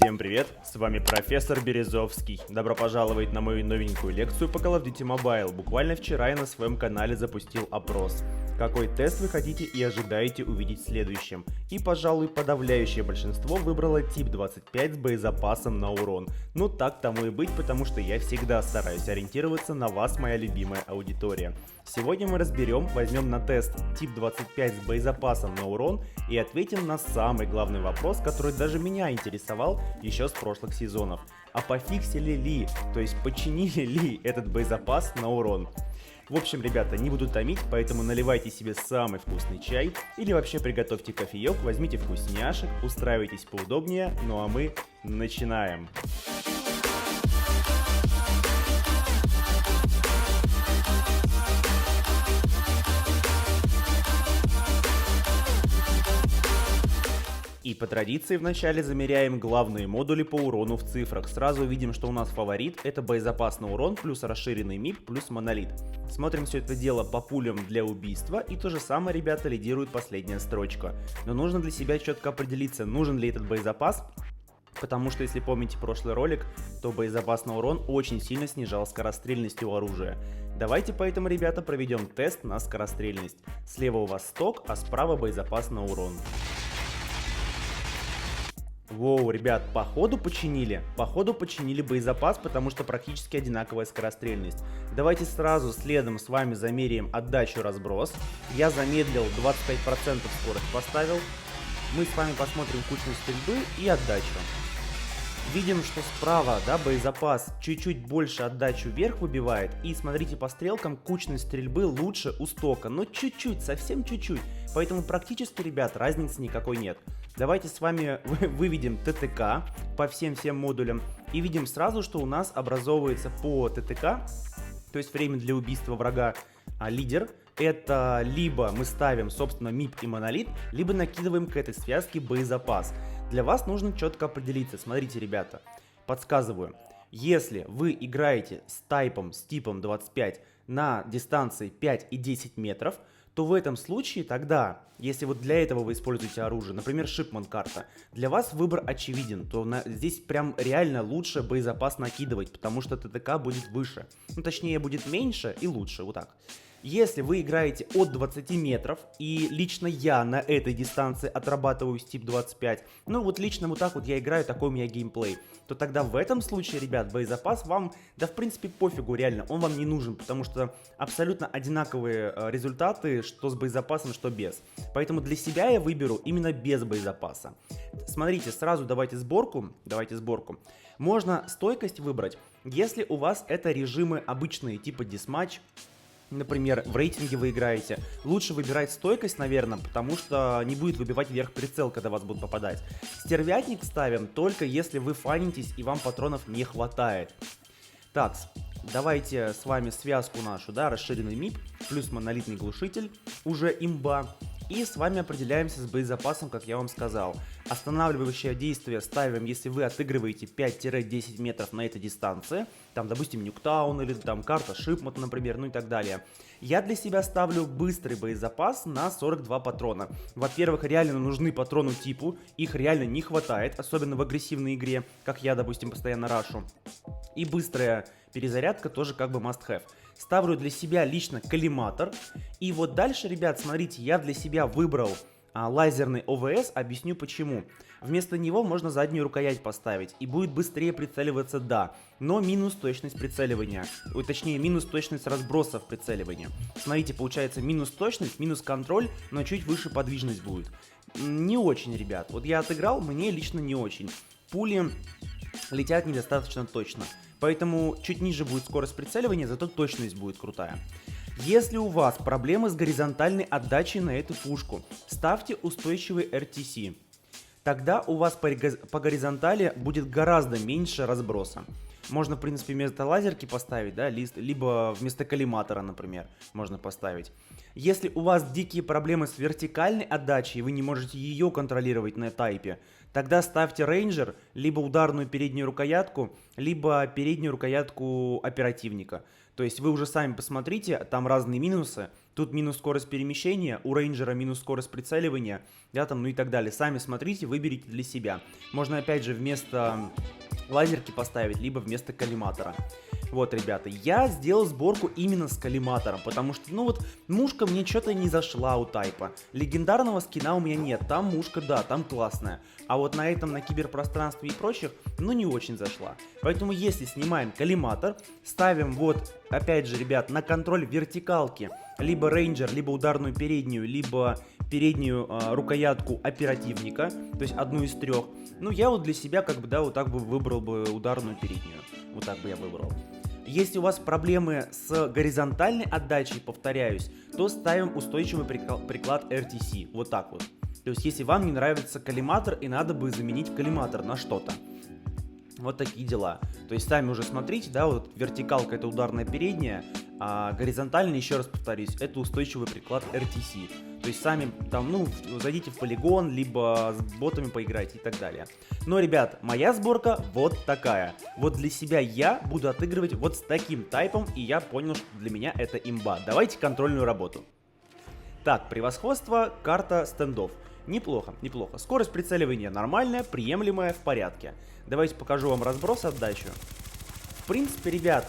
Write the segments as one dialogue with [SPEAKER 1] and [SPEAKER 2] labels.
[SPEAKER 1] Всем привет, с вами профессор Березовский. Добро пожаловать на мою новенькую лекцию по Call of Duty Mobile. Буквально вчера я на своем канале запустил опрос. Какой тест вы хотите и ожидаете увидеть в следующем? И, пожалуй, подавляющее большинство выбрало тип 25 с боезапасом на урон. Ну так тому и быть, потому что я всегда стараюсь ориентироваться на вас, моя любимая аудитория. Сегодня мы возьмем на тест тип 25 с боезапасом на урон и ответим на самый главный вопрос, который даже меня интересовал еще с прошлых сезонов. А пофиксили ли, то есть починили ли этот боезапас на урон? В общем, ребята, не буду томить, поэтому наливайте себе самый вкусный чай или вообще приготовьте кофеек, возьмите вкусняшек, устраивайтесь поудобнее, ну а мы начинаем. И по традиции вначале замеряем главные модули по урону в цифрах. Сразу видим, что у нас фаворит — это боезапас на урон плюс расширенный МИП плюс монолит. Смотрим все это дело по пулям для убийства, и то же самое, ребята, лидирует последняя строчка. Но нужно для себя четко определиться, нужен ли этот боезапас, потому что, если помните прошлый ролик, то боезапас на урон очень сильно снижал скорострельность у оружия. Давайте поэтому, ребята, проведем тест на скорострельность. Слева у вас сток, а справа боезапас на урон. Воу, ребят, походу починили боезапас, потому что практически одинаковая скорострельность. Давайте сразу следом с вами замеряем отдачу разброс. Я замедлил, 25% скорость поставил. Мы с вами посмотрим кучность стрельбы и отдачу. Видим, что справа, да, боезапас чуть-чуть больше отдачу вверх выбивает. И смотрите по стрелкам, кучность стрельбы лучше у стока. Но чуть-чуть, совсем чуть-чуть. Поэтому практически, ребят, разницы никакой нет. Давайте с вами выведем ТТК по всем модулям. И видим сразу, что у нас образовывается по ТТК, то есть время для убийства врага, лидер. Это либо мы ставим, собственно, МИП и монолит, либо накидываем к этой связке боезапас. Для вас нужно четко определиться. Смотрите, ребята, подсказываю. Если вы играете с типом 25 на дистанции 5 и 10 метров, то в этом случае тогда, если вот для этого вы используете оружие, например, Шипман карта, для вас выбор очевиден, то здесь прям реально лучше боезапас накидывать, потому что ТТК будет выше. Ну, точнее, будет меньше и лучше, вот так. Если вы играете от 20 метров, и лично я на этой дистанции отрабатываю с тип 25, ну вот лично вот так вот я играю, такой у меня геймплей, то тогда в этом случае, ребят, боезапас вам, да в принципе пофигу, реально, он вам не нужен, потому что абсолютно одинаковые результаты, что с боезапасом, что без. Поэтому для себя я выберу именно без боезапаса. Смотрите, сразу давайте сборку. Можно стойкость выбрать, если у вас это режимы обычные, типа дисматч. Например, в рейтинге вы играете, лучше выбирать стойкость, наверное, потому что не будет выбивать вверх прицел, когда вас будут попадать. Стервятник ставим только если вы фанитесь и вам патронов не хватает. Так, давайте с вами связку нашу, да, расширенный МИП плюс монолитный глушитель, уже имба. И с вами определяемся с боезапасом, как я вам сказал. Останавливающее действие ставим, если вы отыгрываете 5-10 метров на этой дистанции. Там, допустим, Нюктаун или там карта Шипман, например, ну и так далее. Я для себя ставлю быстрый боезапас на 42 патрона. Во-первых, реально нужны патрону типу, их реально не хватает, особенно в агрессивной игре, как я, допустим, постоянно рашу. И быстрая перезарядка тоже как бы must have. Ставлю для себя лично коллиматор. И вот дальше, ребят, смотрите, я для себя выбрал лазерный ОВС, объясню почему. Вместо него можно заднюю рукоять поставить, и будет быстрее прицеливаться, да, но минус точность прицеливания, точнее минус точность разброса в прицеливании. Смотрите, получается минус точность, минус контроль, но чуть выше подвижность будет. Не очень, ребят, вот я отыграл, мне лично не очень. Пули летят недостаточно точно. Поэтому чуть ниже будет скорость прицеливания, зато точность будет крутая. Если у вас проблемы с горизонтальной отдачей на эту пушку, ставьте устойчивый RTC. Тогда у вас по горизонтали будет гораздо меньше разброса. Можно, в принципе, вместо лазерки поставить, да, либо вместо коллиматора, например, можно поставить. Если у вас дикие проблемы с вертикальной отдачей, и вы не можете ее контролировать на тайпе, тогда ставьте рейнджер, либо ударную переднюю рукоятку, либо переднюю рукоятку оперативника. То есть вы уже сами посмотрите, там разные минусы. Тут минус скорость перемещения, у рейнджера минус скорость прицеливания, да, там, ну и так далее. Сами смотрите, выберите для себя. Можно опять же вместо лазерки поставить, либо вместо коллиматора. Вот, ребята, я сделал сборку именно с коллиматором, потому что, ну вот, мушка мне что-то не зашла у тайпа. Легендарного скина у меня нет, там мушка, да, там классная. А вот на этом, на киберпространстве и прочих, ну не очень зашла. Поэтому если снимаем коллиматор, ставим вот, опять же, ребят, на контроль вертикалки, либо рейнджер, либо ударную переднюю, либо переднюю рукоятку оперативника, то есть одну из трех. Ну, я вот для себя, как бы, да, вот так бы выбрал бы ударную переднюю. Вот так бы я выбрал. Если у вас проблемы с горизонтальной отдачей, повторяюсь, то ставим устойчивый приклад RTC. Вот так вот. То есть, если вам не нравится коллиматор и надо бы заменить коллиматор на что-то. Вот такие дела. То есть, сами уже смотрите, да, вот вертикалка это ударная передняя, а горизонтальная, еще раз повторюсь, это устойчивый приклад RTC. То есть, сами там, ну, зайдите в полигон, либо с ботами поиграйте и так далее. Но, ребят, моя сборка вот такая. Вот для себя я буду отыгрывать вот с таким тайпом, и я понял, что для меня это имба. Давайте контрольную работу. Так, превосходство, карта стендов. Неплохо, неплохо. Скорость прицеливания нормальная, приемлемая, в порядке. Давайте покажу вам разброс, отдачу. В принципе, ребят,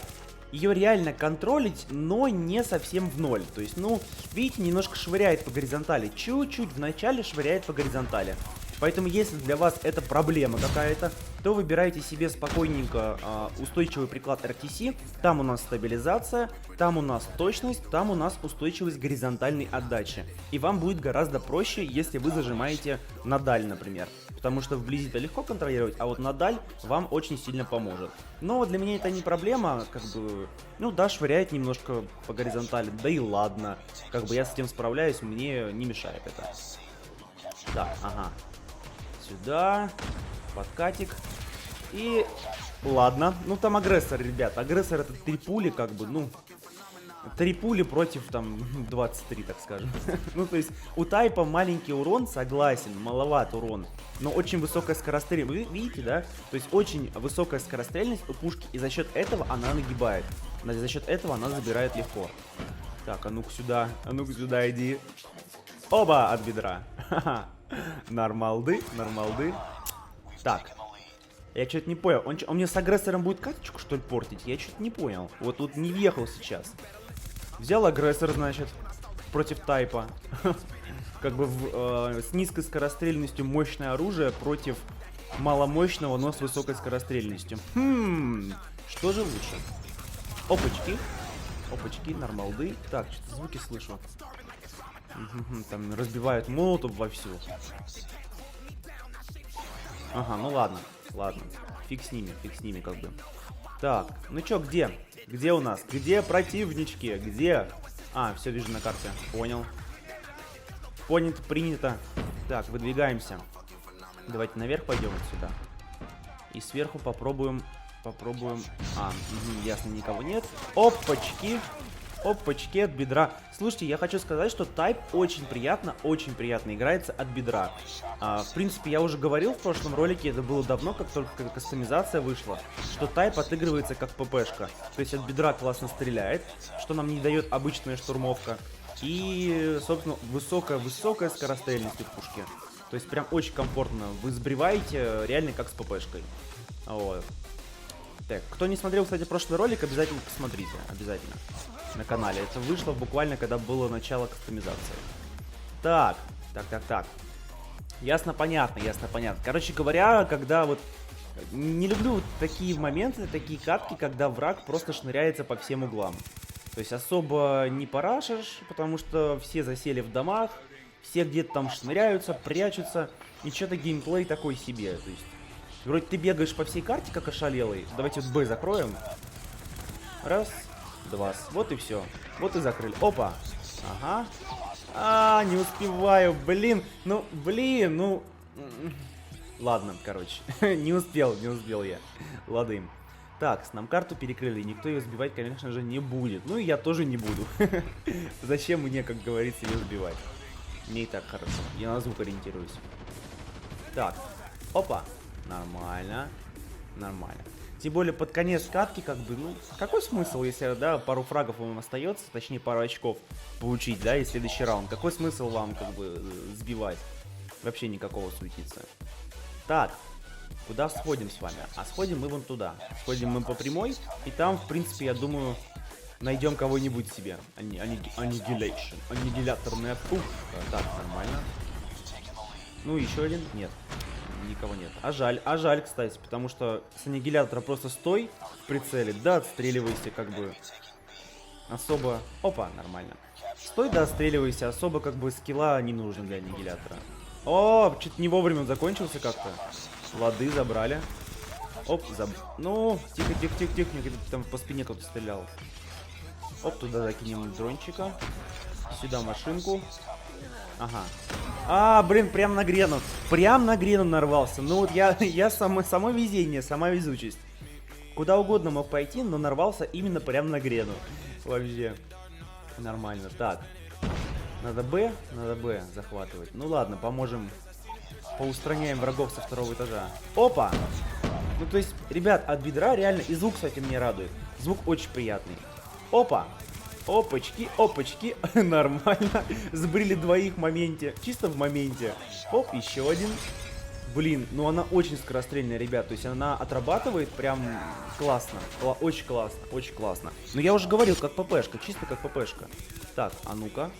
[SPEAKER 1] ее реально контролить, но не совсем в ноль. То есть, ну, видите, немножко швыряет по горизонтали. Чуть-чуть в начале швыряет по горизонтали. Поэтому, если для вас это проблема какая-то, то выбирайте себе спокойненько устойчивый приклад RTC. Там у нас стабилизация, там у нас точность, там у нас устойчивость горизонтальной отдачи. И вам будет гораздо проще, если вы зажимаете на даль, например. Потому что вблизи-то легко контролировать, а вот на даль вам очень сильно поможет. Но для меня это не проблема, как бы, ну да, швыряет немножко по горизонтали, да и ладно. Как бы я с этим справляюсь, мне не мешает это. Так, ага. Сюда, подкатик. И ладно, ну там агрессор, ребят. Агрессор это 3 пули, как бы, ну, 3 пули против там 23, так скажем. Ну, то есть у тайпа маленький урон, согласен, маловат урон, но очень высокая скорострельность. Вы видите, да? То есть очень высокая скорострельность у пушки, и за счет этого она нагибает. За счет этого она забирает легко. Так, а ну-ка сюда, иди. Оба от бедра. Нормалды, нормалды. Так. Я что-то не понял. Он мне с агрессором будет карточку, что ли, портить? Я что-то не понял. Вот тут не въехал сейчас. Взял агрессор, значит, против тайпа. Как бы с низкой скорострельностью мощное оружие против маломощного, но с высокой скорострельностью. Что же лучше? Опачки. Опачки, нормалды. Так, что-то звуки слышу. Там разбивают молотов вовсю. Ага, ну ладно, ладно. Фиг с ними как бы. Так, ну чё, где? Где у нас? Где противнички? Где? А, все вижу на карте. Понял. Понято, принято. Так, выдвигаемся. Давайте наверх пойдем отсюда. И сверху попробуем. Ясно, никого нет. Опачки. Опачки от бедра. Слушайте, я хочу сказать, что тайп очень приятно играется от бедра. В принципе, я уже говорил в прошлом ролике, это было давно, как только когда кастомизация вышла, что тайп отыгрывается как ППшка. То есть от бедра классно стреляет, что нам не дает обычная штурмовка. И, собственно, высокая скорострельность у пушки. То есть прям очень комфортно. Вы сбриваете реально как с ППшкой. Вот. Так, кто не смотрел, кстати, прошлый ролик, обязательно посмотрите. Обязательно. На канале. Это вышло буквально, когда было начало кастомизации. Так. Ясно, понятно. Короче говоря, когда вот... Не люблю такие моменты, такие катки, когда враг просто шныряется по всем углам. То есть особо не парашишь, потому что все засели в домах, все где-то там шныряются, прячутся, и что-то геймплей такой себе. То есть, вроде ты бегаешь по всей карте, как ошалелый. Давайте вот Б закроем. Раз, два. Вот и все. Вот и закрыли. Опа. Ага. Не успеваю. Блин. Ладно, короче. не успел я. Ладым. Так, нам карту перекрыли. Никто ее сбивать, конечно же, не будет. Ну и я тоже не буду. Зачем мне, как говорится, ее сбивать? Мне и так хорошо. Я на звук ориентируюсь. Так. Опа. Нормально. Нормально. Тем более под конец катки, как бы, ну, какой смысл, если, да, пару фрагов вам остается, точнее, пару очков получить, да, и следующий раунд. Какой смысл вам, как бы, сбивать? Вообще никакого суетиться. Так, куда сходим с вами? А сходим мы вон туда. Сходим мы по прямой, и там, в принципе, я думаю, найдем кого-нибудь себе. Аннигилейшн. Аннигиляторная пушка. Так, нормально. Ну, еще один? Нет. Никого нет. А жаль, кстати, потому что с аннигилятора просто стой в прицеле, да, отстреливайся, как бы, особо... Опа, нормально. Стой, да, отстреливайся, особо, как бы, скилла не нужно для аннигилятора. О, что-то не вовремя он закончился как-то. Лады забрали. Оп, ну, тихо, там по спине кто-то стрелял. Оп, туда закинем дрончика. Сюда машинку. Ага. А, блин, прям на грену. Прям на грену нарвался. Ну вот я само везение, сама везучесть. Куда угодно мог пойти, но нарвался именно прям на грену. Вообще. Нормально. Так. Надо Б захватывать. Ну ладно, поможем. Поустраняем врагов со второго этажа. Опа! Ну то есть, ребят, от бедра реально... И звук, кстати, меня радует. Звук очень приятный. Опа! Опачки, опачки, нормально. Сбрили двоих в моменте, чисто в моменте. Оп, еще один. Блин, ну она очень скорострельная, ребят. То есть она отрабатывает прям классно. Очень классно, очень классно. Но я уже говорил, как ППшка, чисто как ППшка. Так, а ну-ка.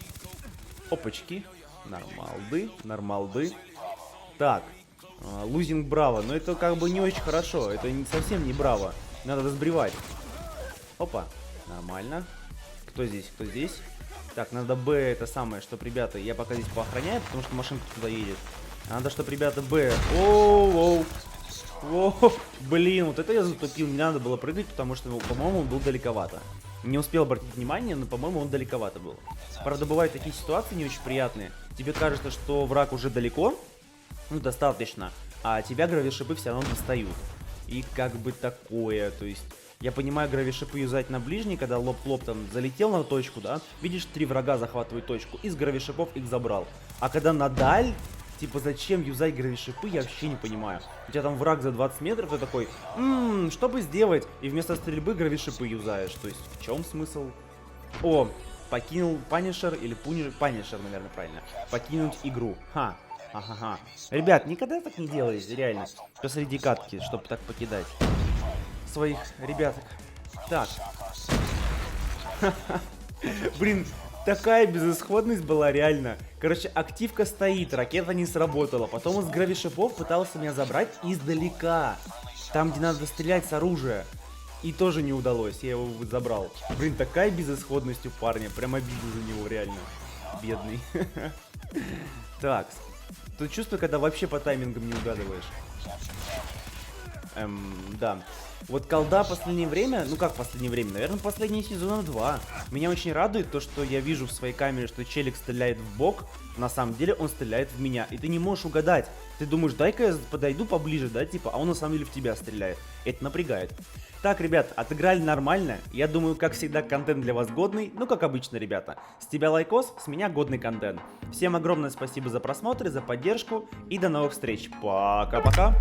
[SPEAKER 1] Опачки. Нормалды. Так, лузинг браво. Но это как бы не очень хорошо. Это совсем не браво. Надо разбривать. Опа, нормально. Кто здесь? Так, надо Б, это самое, чтоб, ребята, я пока здесь поохраняю, потому что машинка туда едет. Надо, чтоб, ребята, Б. Оу. Блин, вот это я затупил, не надо было прыгать, потому что, по-моему, он был далековато. Не успел обратить внимание, но, по-моему, он далековато был. Правда, бывают такие ситуации не очень приятные. Тебе кажется, что враг уже далеко, ну, достаточно, а тебя гравишипы все равно достают. И как бы такое, то есть... Я понимаю, гравишипы юзать на ближней, когда лоб-лоб там залетел на точку, да? Видишь, 3 врага захватывают точку, из гравишипов их забрал. А когда на даль, типа, зачем юзать гравишипы, я вообще не понимаю. У тебя там враг за 20 метров, ты такой, что бы сделать? И вместо стрельбы гравишипы юзаешь. То есть, в чем смысл? О, покинул Панишер или Панишер, наверное, правильно. Покинуть игру. Ага. Ребят, никогда так не делайте, реально. Посреди катки, чтобы так покидать своих ребяток. Так. Блин, такая безысходность была реально. Короче, активка стоит, ракета не сработала. Потом из гравишипов пытался меня забрать издалека. Там, где надо стрелять с оружия. И тоже не удалось, я его забрал. Блин, такая безысходность у парня. Прям обидно за него, реально. Бедный. Так. Тут чувство, когда вообще по таймингам не угадываешь. Да. Вот колда в последнее время, ну как в последнее время, наверное, последние сезона 2. Меня очень радует то, что я вижу в своей камере, что челик стреляет в бок. На самом деле он стреляет в меня, и ты не можешь угадать. Ты думаешь, дай-ка я подойду поближе, да, типа, а он на самом деле в тебя стреляет. Это напрягает. Так, ребят, отыграли нормально. Я думаю, как всегда, контент для вас годный. Ну, как обычно, ребята. С тебя лайкос, с меня годный контент. Всем огромное спасибо за просмотр, за поддержку и до новых встреч. Пока-пока.